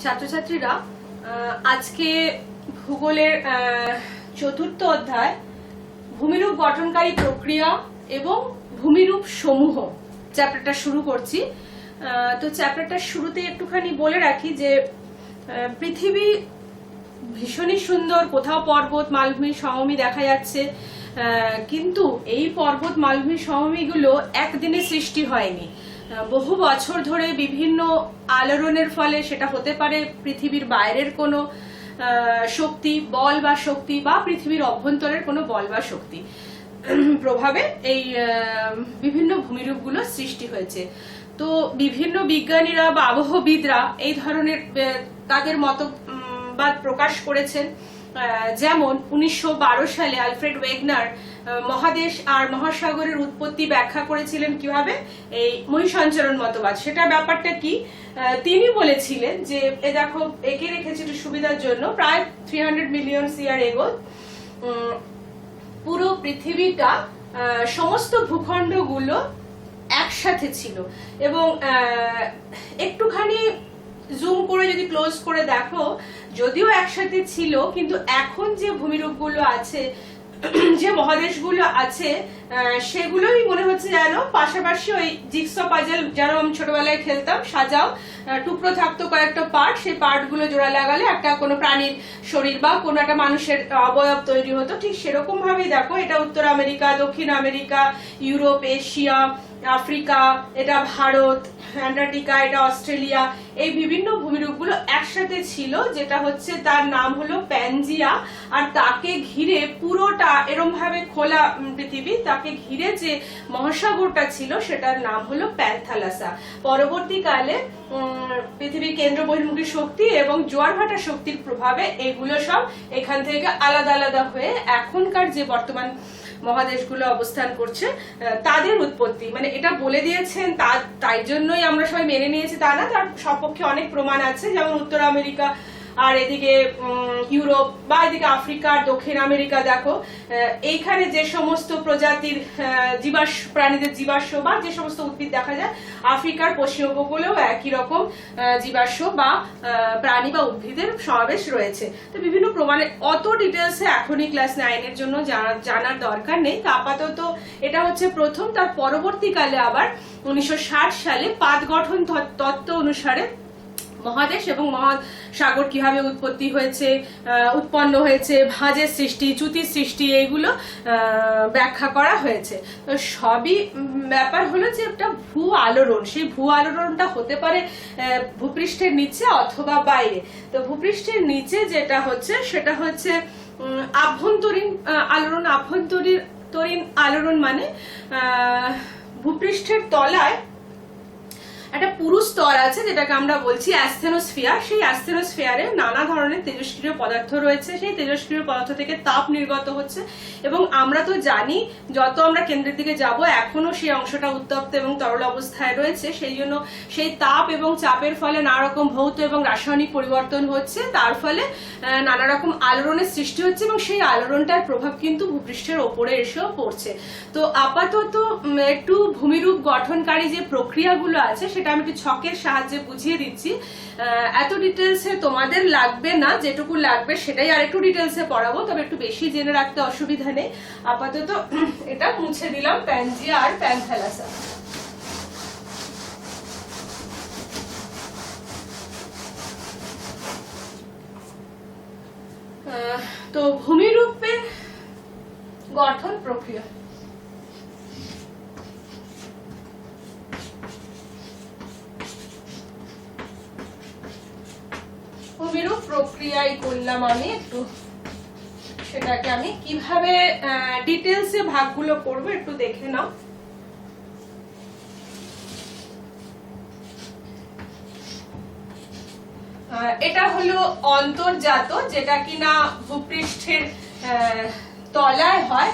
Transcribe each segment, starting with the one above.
ছাত্রছাত্রীরা আজকে ভূগোলের চতুর্থ অধ্যায় ভূমিরূপ গঠনকারী প্রক্রিয়া এবং ভূমিরূপ সমূহ চ্যাপ্টারটা শুরু করছি। তো চ্যাপ্টারটার শুরুতে একটুখানি বলে রাখি যে পৃথিবী ভীষণই সুন্দর, কোথাও পর্বত মালভূমি সমভূমি দেখা যাচ্ছে, কিন্তু এই পর্বত মালভূমি সমভূমিগুলো একদিনে সৃষ্টি হয়নি। বহু বছর ধরে বিভিন্ন আলোড়নের ফলে, সেটা হতে পারে পৃথিবীর বাইরের কোনো শক্তি, বল বা শক্তি, বা পৃথিবীর অভ্যন্তরের কোনো বল বা শক্তি প্রভাবে এই বিভিন্ন ভূমিরূপগুলো সৃষ্টি হয়েছে। তো বিভিন্ন বিজ্ঞানীরা বা আবহবিদরা এই ধরনের তাদের মতবাদ প্রকাশ করেছেন। যেমন 1912 সালে আলফ্রেড ওয়েগনার মহাদেশ আর মহাসাগরের উৎপত্তি ব্যাখ্যা করেছিলেন কিভাবে, এই মহিসঞ্চরণ মতবাদ। সেটা ব্যাপারটা কি, তিনি বলেছিলেন যে দেখো, এঁকে রেখেছি একটু সুবিধার জন্য, প্রায় 300 মিলিয়ন ইয়ার এগো পুরো পৃথিবীটা, সমস্ত ভূখণ্ডগুলো একসাথে ছিল। এবং একটুখানি জুম করে যদি ক্লোজ করে দেখো, যদিও একসাথে ছিল, কিন্তু এখন যে ভূমিরূপগুলো আছে, যে মহাদেশগুলো আছে, সেগুলোই মনে হচ্ছে যেন পাশাপাশি ওই জিগসো পাজল যারা আমি ছোটবেলায় খেলতাম, সাজাও টুকরো থাকতো কয়েকটা পার্ট, সেই পার্টগুলো জোড়া লাগালে একটা কোনো প্রাণীর শরীর বা কোনো একটা মানুষের অবয়ব তৈরি হতো। ঠিক সেরকম ভাবেই দেখো, এটা উত্তর আমেরিকা, দক্ষিণ আমেরিকা, ইউরোপ, এশিয়া, আফ্রিকা, এটা ভারত, অ্যান্টার্কটিকা, এটা অস্ট্রেলিয়া, এই বিভিন্ন ভূমিরূপগুলো একসাথে ছিল, যেটা হচ্ছে তার নাম হলো প্যানজিয়া। আর তাকে ঘিরে পুরোটা এরম ভাবে খোলা পৃথিবী, তাকে ঘিরে যে মহাসাগরটা ছিল সেটার নাম হলো প্যান্থালাসা। পরবর্তীকালে পৃথিবীর কেন্দ্র বহির্মুখী শক্তি এবং জোয়ার ভাটা শক্তির প্রভাবে এগুলো সব এখান থেকে আলাদা আলাদা হয়ে এখনকার যে বর্তমান মহাদেশগুলো অবস্থান করছে তাদের উৎপত্তি, মানে এটা বলে দিয়েছেন তাই জন্যই আমরা সবাই মেনে নিয়েছি তা না, তার সপক্ষে অনেক প্রমাণ আছে। যেমন উত্তর আমেরিকা আর এদিকে ইউরোপ বা এদিকে আফ্রিকা আর দক্ষিণ আমেরিকা, দেখো এইখানে যে সমস্ত প্রজাতির প্রাণীদের জীবাশ্ম বা যে সমস্ত উদ্ভিদ দেখা যায়, আফ্রিকার পশ্চিম উপকূলেও একই রকম জীবাশ্ম বা প্রাণী বা উদ্ভিদের সমাবেশ রয়েছে। তো বিভিন্ন প্রমাণে অত ডিটেলসে এখনই ক্লাস 9-এর জন্য জানার দরকার নেই। তা আপাতত এটা হচ্ছে প্রথম। তার পরবর্তীকালে আবার 1960 সালে পাত গঠন তত্ত্ব অনুসারে মহাদেশ এবং মহাসাগর কিভাবে উৎপত্তি হয়েছে, উৎপন্ন হয়েছে, ভাঁজের সৃষ্টি, চ্যুতির সৃষ্টি, এইগুলো ব্যাখ্যা করা হয়েছে। তো সবই ব্যাপার হলো যে একটা ভূ আলোড়ন, সেই ভূ আলোড়নটা হতে পারে ভূপৃষ্ঠের নিচে অথবা বাইরে। তো ভূপৃষ্ঠের নিচে যেটা হচ্ছে সেটা হচ্ছে আভ্যন্তরীণ আলোড়ন। আভ্যন্তরীণ আলোড়ন মানে ভূপৃষ্ঠের তলায় একটা পুরু স্তর আছে, যেটাকে আমরা বলছি অ্যাসথেনোস্ফিয়ার। সেই অ্যাসথেনোস্ফিয়ারে নানা ধরনের তেজস্ক্রিয় পদার্থ রয়েছে। সেই তেজস্ক্রিয় পদার্থ থেকে তাপ নির্গত হচ্ছে, এবং আমরা তো জানি যত আমরা কেন্দ্রের দিকে যাব এখনো সেই অংশটা উত্তপ্ত এবং তরল অবস্থায় রয়েছে। সেই জন্য সেই তাপ এবং চাপের ফলে নানা রকম ভৌত এবং রাসায়নিক পরিবর্তন হচ্ছে, তার ফলে নানা রকম আলোড়নের সৃষ্টি হচ্ছে, এবং সেই আলোড়নটার প্রভাব কিন্তু ভূপৃষ্ঠের ওপরে এসেও পড়ছে। তো আপাতত একটু ভূমিরূপ গঠনকারী যে প্রক্রিয়াগুলো আছে সেটা আমি একটু ছকের সাহায্যে বুঝিয়ে দিচ্ছি। এত ডিটেলসে তোমাদের লাগবে না, যেটুকু লাগবে সেটাই আর একটু ডিটেলসে পড়াবো, তবে একটু বেশি জেনে রাখতে অসুবিধা নেই। আপাতত এটা মুছে দিলাম, প্যানজিয়া আর প্যান্থালাসা। তো ভূমিরূপের গঠন প্রক্রিয়া, ভূমিরূপ প্রক্রিয়াই করলাম আমি একটু, সেটাকে আমি কিভাবে ডিটেলসে ভাগগুলো করব একটু দেখে নাও। এটা হলো অন্তর্জাত, যেটা কিনা ভূপৃষ্ঠের তলায় হয়।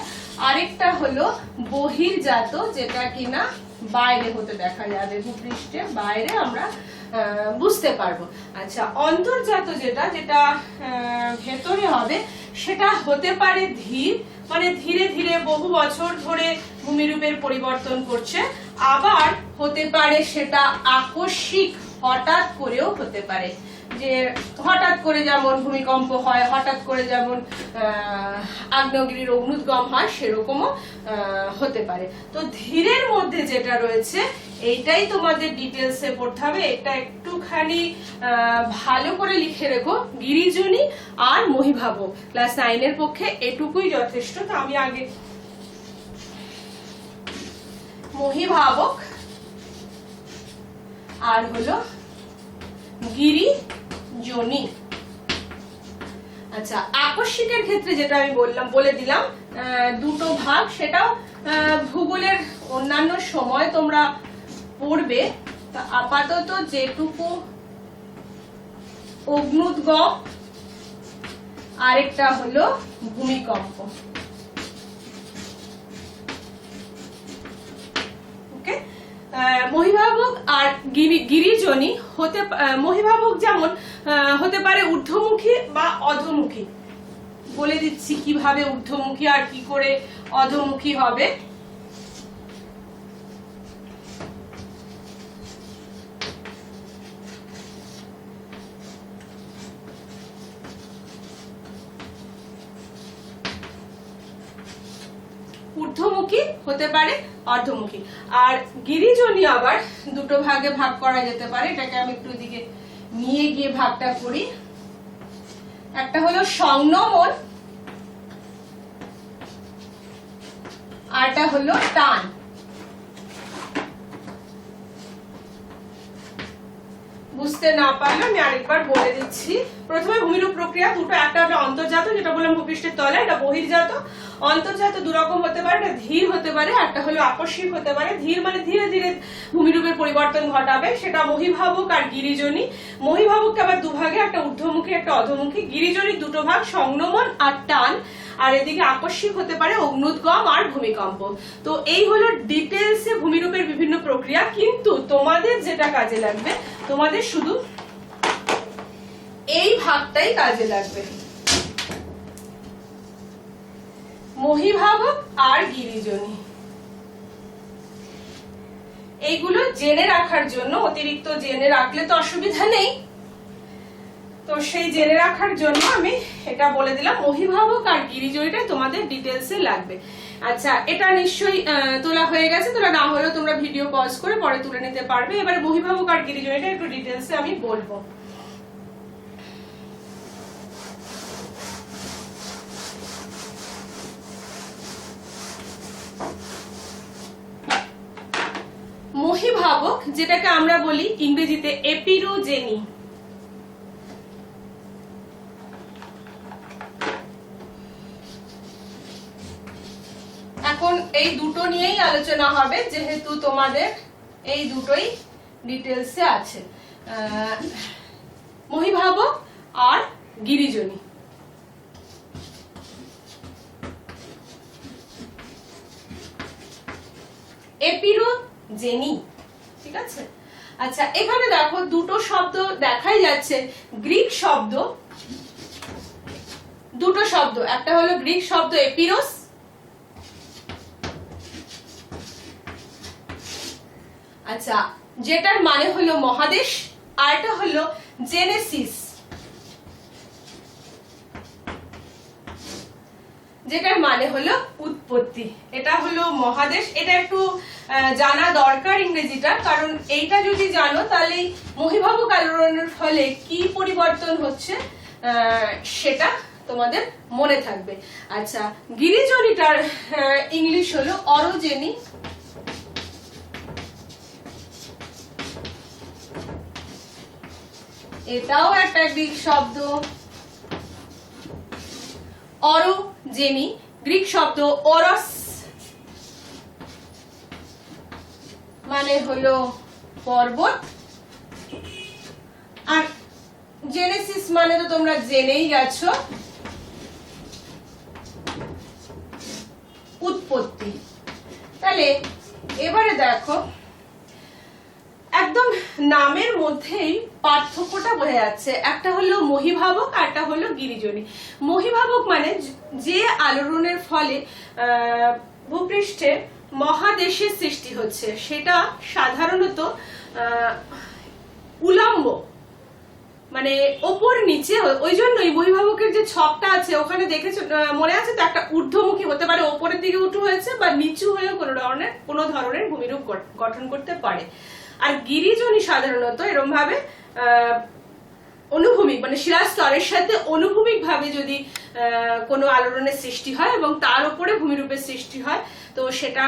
আরেকটা হলো বহির্জাত, যেটা কিনা বাইরে হতে দেখা যাবে, ভূপৃষ্ঠের বাইরে আমরা বুঝতে পারবো। আচ্ছা, অন্তর্জাত যেটা ভেতরে হবে, সেটা হতে পারে ধীর, মানে ধীরে ধীরে বহু বছর ধরে ভূমিরূপের পরিবর্তন করছে। আবার হতে পারে সেটা আকস্মিক, হঠাৎ করেও হতে পারে। যে হঠাৎ করে যেমন ভূমিকম্প হয়, হঠাৎ করে যেমন আগ্নেয়গিরির অগ্নুদ্গম হয়, সেরকমও হতে পারে। তো ধীরের মধ্যে যেটা রয়েছে এইটাই তোমাদের ডিটেলসে পড়তে হবে। এটা একটুখানি ভালো করে লিখে রেখো, গিরিজনী আর মহীভাবক। ক্লাস 9 এর পক্ষে এটুকুই যথেষ্ট। তো আমি আগে মহীভাবক আর হলো গিরিজনী। আচ্ছা, আকস্মিকের ক্ষেত্রে যেটা আমি বলে দিলাম দুটো ভাগ, সেটাও ভূগোলের অন্যান্য সময় তোমরা পড়বে। তা আপাতত যেটুকু অগ্নুদ্গম, আরেকটা হলো ভূমিকম্প। ওকে, মহীভাবক আর গিরিজনী হতে, মহীভাবক যেমন হতে পারে ঊর্ধ্বমুখী বা অধোমুখী। বলে দিচ্ছি কিভাবে ঊর্ধ্বমুখী আর কি করে অধোমুখী হবে। ঊর্ধ্বমুখী হতে পারে, অর্ধমুখী। আর গিরিজনী আবার দুটো ভাগে ভাগ করা যেতে পারে। এটাকে আমি একটু দিকে নিয়ে গিয়ে ভাগটা করি। একটা হলো সংনমন, আরটা হলো টান। বুঝতে না পারলে আমি আরেকবার বলে দিচ্ছি। প্রথমে ভূমিরূপ প্রক্রিয়া দুটো, একটা হলো অন্তর্জাত, যেটা বললাম ভূপৃষ্ঠের তলে, এটা বহির্জাত। অন্তর্জাত দু রকম হতে পারে, এটা ধীর হতে পারে, একটা হলো আকস্মিক হতে পারে। ধীর মানে ধীরে ধীরে ভূমিরূপের পরিবর্তন ঘটাবে, সেটা মহীভাবক আর গিরিজনী। মহীভাবককে আবার দুভাগে, একটা ঊর্ধ্বমুখী একটা অধোমুখী। গিরিজনী দুটো ভাগ, সংনমন আর টান। আর এদিকে আকস্মিক হতে পারে অগ্নুদ্গম আর ভূমিকম্প। তো এই হলো ডিটেলসে ভূমিরূপের বিভিন্ন প্রক্রিয়া। কিন্তু তোমাদের যেটা কাজে লাগবে, তোমাদের শুধু এই ভাগটাই কাজে লাগবে, মহীভাবক আর গিরিজনী। এইগুলো জেনে রাখার জন্য, অতিরিক্ত জেনে রাখলে তো অসুবিধা নেই, তো সেই জেনে রাখার জন্য আমি এটা বলে দিলাম। মহীভাবক আর গিরিজনীটা তোমাদের ডিটেলসে লাগবে। আচ্ছা, এটা নিশ্চয়ই তোলা হয়ে গেছে। তোলা না হলেও তোমরা ভিডিও পজ করে পরে তুলে নিতে পারবে। এবারে মহীভাবক আর গিরিজনীটা একটু ডিটেলসে আমি বলবো। মহীভাবক, যেটাকে আমরা বলি ইংরেজিতে এপিরোজেনি। এখন এই দুটো নিয়েই আলোচনা হবে, যেহেতু তোমাদের এই দুটোই ডিটেলসে আছে, মহীভাবক আর গিরিজনী। এপিরোজেনি, ঠিক আছে। আচ্ছা, এখানে দেখো দুটো শব্দ দেখাই যাচ্ছে, গ্রিক শব্দ, দুটো শব্দ। একটা হলো গ্রিক শব্দ এপিরোস, আচ্ছা, যেটার মানে হলো মহাদেশ, আর এটা হলো জেনেসিস, যেটার মানে হলো উৎপত্তি। এটা হলো মহাদেশ। এটা একটু জানা দরকার ইংরেজিটা, কারণ এইটা যদি জানো তাহলে মহীভাবক আলোড়নের ফলে কি পরিবর্তন হচ্ছে সেটা তোমাদের মনে থাকবে। আচ্ছা, গিরিজনীটার ইংলিশ হলো অরোজেনি। এটাও একটা গ্রিক শব্দ, অরোজেনি। গ্রিক শব্দ ওরস, মানে হলো পর্বত। আর জেনেসিস মানে তো তোমরা জেনেই গেছো, উৎপত্তি। তাহলে এবারে দেখো, একদম নামের মধ্যেই পার্থক্যটা বোঝা যাচ্ছে। একটা হলো মহীভাবক, আর একটা হলো গিরিজনী। মহীভাবক মানে যে আলোড়নের ফলে ভূপৃষ্ঠে মহাদেশের সৃষ্টি হচ্ছে, সেটা সাধারণত উলম্ব মানে ওপর নিচে, ওই জন্যই বহির্ভাবকের যে ছকটা আছে ওখানে দেখেছো, মনে আছে তো, একটা ঊর্ধ্বমুখী হতে পারে, ওপরের দিকে উঁচু হয়েছে, বা নিচু হয়েও কোনো ধরনের ভূমিরূপ গঠন করতে পারে। আর গিরিজনী সাধারণত এরকম ভাবে অনুভূমিক মানে শিলাস্তরের সাথে অনুভূমিক ভাবে যদি কোনো আলোড়নের সৃষ্টি হয় এবং তার উপরে ভূমিরূপের সৃষ্টি হয়, তো সেটা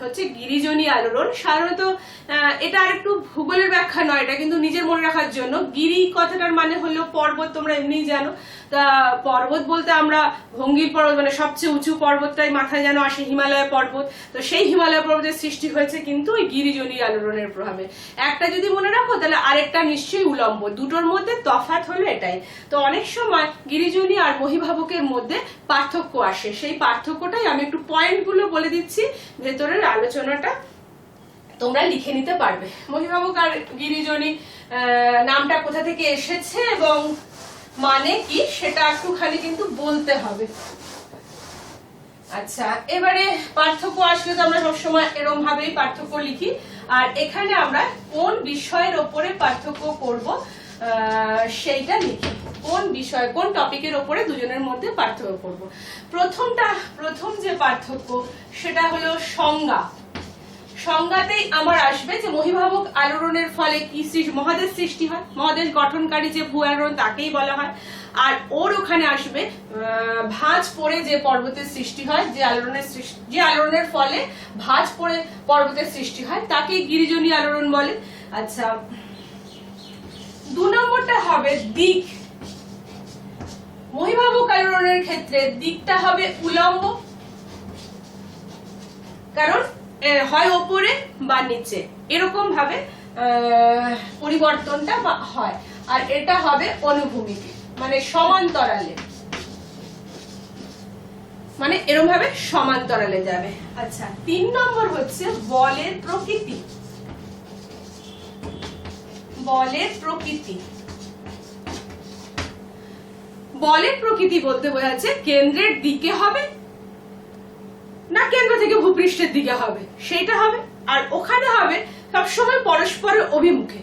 হচ্ছে গিরিজনী আলোড়ন। সাধারণত এটা আর একটু ভূগোলের ব্যাখ্যা নয়, এটা কিন্তু নিজের মনে রাখার জন্য। গিরি কথাটার মানে হলো পর্বত, তোমরা এমনিই জানো। তা পর্বত বলতে আমরা ভঙ্গির পর্বত মানে সবচেয়ে উঁচু পর্বতটাই মাথায় যেন আসে, হিমালয় পর্বত। তো সেই হিমালয় পর্বতের সৃষ্টি হয়েছে কিন্তু ওই গিরিজনী আলোড়নের প্রভাবে। একটা যদি মনে রাখো তাহলে আরেকটা নিশ্চয়ই উলম্ব, দুটোর মধ্যে তফাৎ হলো এটাই। তো অনেক সময় গিরিজনী আর বহির্ভাবকের মধ্যে পার্থক্য আসে, সেই পার্থক্যটাই আমি একটু পয়েন্টগুলো বলে দিচ্ছি, ভেতরের আলোচনাটা তোমরা লিখে নিতে পারবে। বহির্ভাবক আর গিরিজনী নামটা কোথা থেকে এসেছে এবং মানে কি সেটা একটুখানি কিন্তু বলতে হবে। আচ্ছা, এবারে পার্থক্য আসলে তো আমরা সবসময় এরকম ভাবেই পার্থক্য লিখি, আর এখানে আমরা কোন বিষয়ের ওপরে পার্থক্য করব সেইটা লিখি। কোন বিষয়, কোন টপিকের ওপরে দুজনের মধ্যে পার্থক্য করব। প্রথম যে পার্থক্য সেটা হলো সংজ্ঞা। সংজ্ঞাতেই আমার আসবে যে বহির্ভাবক আলোড়নের ফলে কি মহাদেশ সৃষ্টি হয়, মহাদেশ গঠনকারী যে ভূ আলোড়ন তাকেই বলা হয়। আর ওর ওখানে আসবে ভাঁজ পড়ে যে পর্বতের সৃষ্টি হয়, যে আলোড়নের ফলে ভাঁজ পড়ে পর্বতের সৃষ্টি হয় তাকে গিরিজনী আলোড়ন বলে। আচ্ছা, 2 নম্বরটা হবে দিক। বহির্ভাবক আলোড়নের ক্ষেত্রে দিকটা হবে উলম্ব, কারণ হয় ওপরে বা নিচে এরকম ভাবে পরিবর্তনটা হয়। আর এটা হবে অনুভূমিক মানে সমান্তরালে, মানে এরকম ভাবে সমান্তরালে যাবে। আচ্ছা, 3 নম্বর হচ্ছে বলের প্রকৃতি। বলের প্রকৃতি, বলের প্রকৃতি বলতে বোঝাচ্ছে কেন্দ্রের দিকে হবে না কেন্দ্র থেকে ভূপৃষ্ঠের দিকে হবে, সেইটা হবে। আর ওখানে হবে সবসময় পরস্পরের অভিমুখে,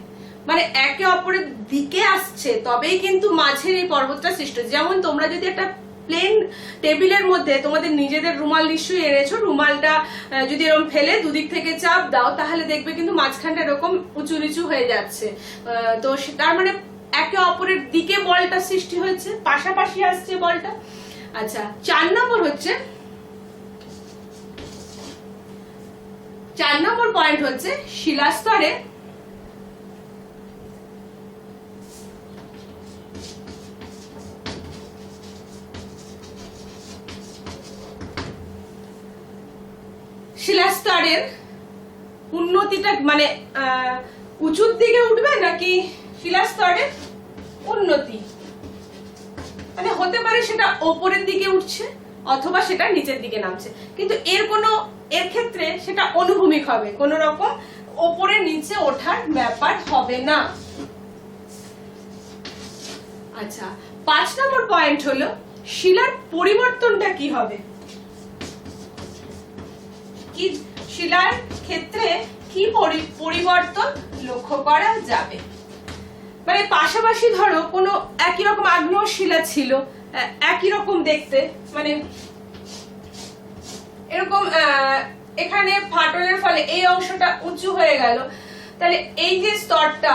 মানে একে অপরের দিকে আসছে, তবেই কিন্তু মাঝের এই পর্বতটা সৃষ্টি। যেমন তোমরা যদি একটা প্লেন টেবিলের মধ্যে তোমাদের নিজেদের রুমাল নিশ্চয়ই এনেছো, রুমালটা যদি এরকম ফেলে দুদিক থেকে চাপ দাও তাহলে দেখবে কিন্তু মাঝখানটা এরকম উঁচু নিচু হয়ে যাচ্ছে। তো তার মানে একে অপরের দিকে বলটা সৃষ্টি হয়েছে, পাশাপাশি আসছে বলটা। আচ্ছা, 4 নম্বর পয়েন্ট হচ্ছে শিলাস্তরে শিলাস্তরের উন্নতিটা মানে উঁচুর দিকে উঠবে নাকি শিলাস্তরের উন্নতি, মানে হতে পারে সেটা ওপরের দিকে উঠছে অথবা সেটা নিচের দিকে নামছে, কিন্তু এর ক্ষেত্রে সেটা অনুভূমিক হবে, কোন রকম ওপরে নিচে ওঠার ব্যাপার হবে না। আচ্ছা, 5 নম্বর পয়েন্ট হলো শিলার পরিবর্তনটা কি হবে, কি শিলার ক্ষেত্রে কি পরিবর্তন লক্ষ্য করা যাবে। মানে পাশাপাশি ধরো কোনো একই রকম আগ্নেয় শিলা ছিল, একই রকম দেখতে, মানে এরকম এখানে ফাটলের ফলে এই অংশটা উঁচু হয়ে গেল, তাহলে এই যে স্তরটা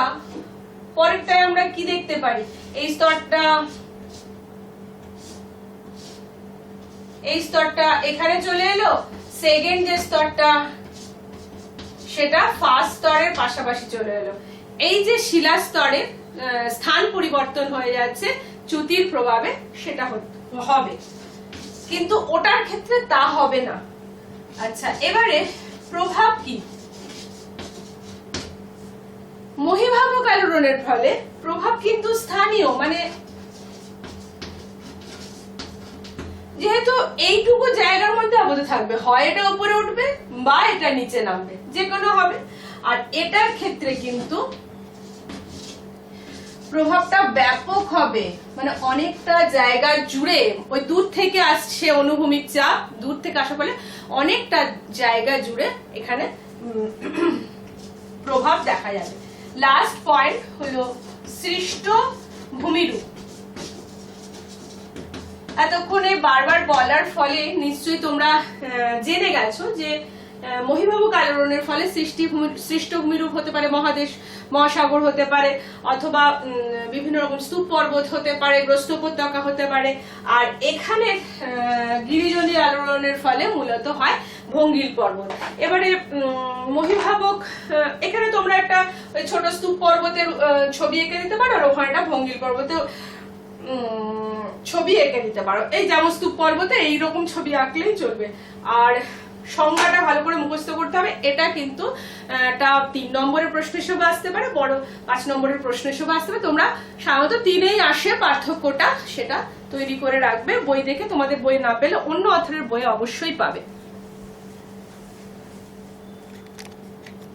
পরেরটায় আমরা কি দেখতে পারি, এই স্তরটা এখানে চলে এলো, সেকেন্ড যে স্তরটা সেটা ফার্স্ট স্তরের পাশাপাশি চলে এলো। এই যে শিলা স্তরের স্থান পরিবর্তন হয়ে যাচ্ছে চ্যুতির প্রভাবে, সেটা হবে, কিন্তু ওটার ক্ষেত্রে তা হবে না। আচ্ছা, এবারে প্রভাব কি, বহির্ভাবক আলোড়নের ফলে প্রভাব কিন্তু স্থানীয়, মানে যেহেতু এইটুকু জায়গার মধ্যে আবদ্ধ থাকবে, হয় এটা উপরে উঠবে বা এটা নিচে নামবে, যে কোনো হবে। আর এটার ক্ষেত্রে কিন্তু প্রভাবটা ব্যাপক হবে, মানে অনেকটা জায়গা জুড়ে, ওই দূর থেকে আসছে অনুভূমিক চাপ, দূর থেকে আসা ফলে অনেকটা জায়গা জুড়ে এখানে প্রভাব দেখা যাবে। লাস্ট পয়েন্ট হলো সৃষ্ট ভূমিরূপ। এতক্ষণে বারবার বলার ফলে নিশ্চয়ই তোমরা জেনে গেছো যে মহীভাবক আলোড়নের ফলে সৃষ্ট ভূমিরূপ হতে পারে মহাদেশ মহাসাগর হতে পারে, অথবা বিভিন্ন রকম স্তূপ পর্বত হতে পারে, গ্রস্ত উপত্যকা হতে পারে। আর এখানে গিরিজনী আলোড়নের ফলে মূলত হয় ভঙ্গিল পর্বত। এবারে মহীভাবক, এখানে তোমরা একটা ছোট স্তূপ পর্বতের ছবি এঁকে দিতে পারো, আর ওখানে একটা ভঙ্গিল পর্বতের ছবি এঁকে দিতে পারো। এই যেমন স্তূপ পর্বতে এইরকম ছবি আঁকলেই চলবে। আর সংজ্ঞাটা ভালো করে মুখস্থ করতে হবে। এটা কিন্তু একটা 3 নম্বরের প্রশ্ন হিসেবে আসতে পারে, বড় 5 নম্বরের প্রশ্ন হিসেবে আসতে পারে। তোমরা সাধারণত 3-এই আসে পার্থক্যটা, সেটা তৈরি করে রাখবে। বই দেখে, তোমাদের বই না পেলে অন্য অথরের বই অবশ্যই পাবে।